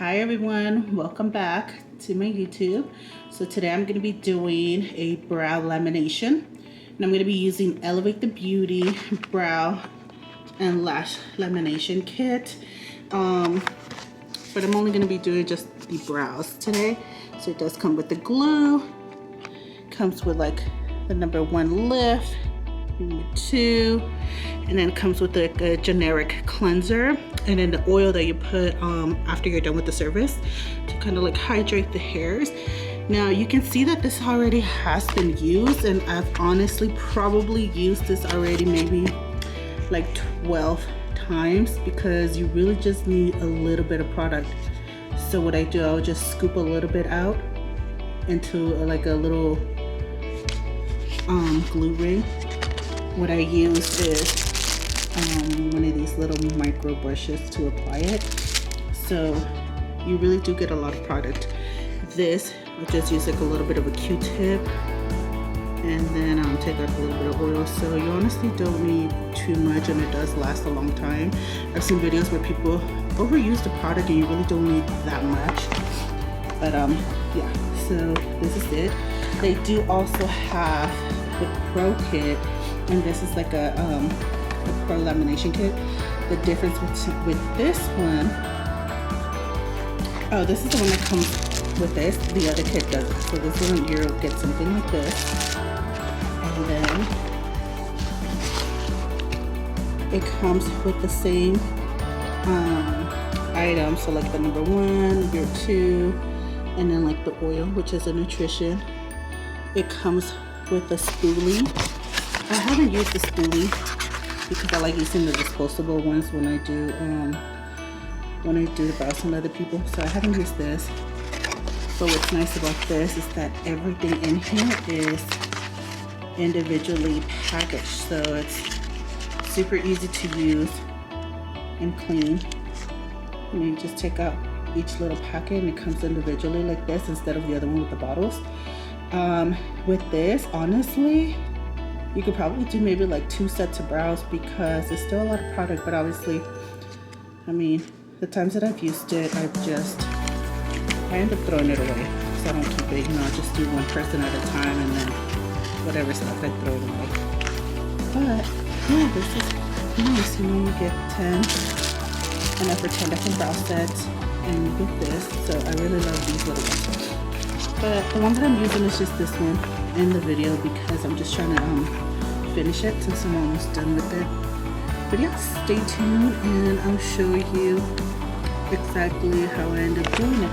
Hi everyone, welcome back to my YouTube. So today I'm going to be doing a brow lamination, and I'm going to be using Elevate the Beauty brow and lash lamination kit. But I'm only going to be doing just the brows today. So it does come with the glue, comes with like the number 1 lift, number 2, and then it comes with like a generic cleanser, and then the oil that you put after you're done with the service to kind of like hydrate the hairs. Now you can see that this already has been used, and I've honestly probably used this already maybe like 12 times because you really just need a little bit of product. So what I do, I'll just scoop a little bit out into like a little glue ring. What I use is one of these little micro brushes to apply it. So you really do get a lot of product. This, I'll just use like a little bit of a Q-tip, and then take like a little bit of oil. So you honestly don't need too much, and it does last a long time. I've seen videos where people overuse the product and you really don't need that much. But yeah, so this is it. They do also have the Pro Kit, and this is like a Pro lamination kit. The difference with this one, oh, this is the one that comes with this. The other kit doesn't. So this one you'll get something like this, and then it comes with the same item. So like the number 1, number 2, and then like the oil, which is a nutrition. It comes with a spoolie. I haven't used the spoolie because I like using the disposable ones when I do the brows on other people. So I haven't used this. But what's nice about this is that everything in here is individually packaged, so it's super easy to use and clean. And you just take out each little packet and it comes individually like this instead of the other one with the bottles. With this, honestly, you could probably do maybe like 2 sets of brows because it's still a lot of product. But obviously, I mean, the times that I've used it, I end up throwing it away, so I don't keep it. You know, I just do one person at a time, and then whatever stuff I throw it away. But yeah, this is nice. You know, you get 10, and for 10 different brow sets, and you get this. So I really love these little ones. But the one that I'm using is just this one in the video because I'm just trying to finish it since I'm almost done with it. But yeah, stay tuned and I'll show you exactly how I end up doing it.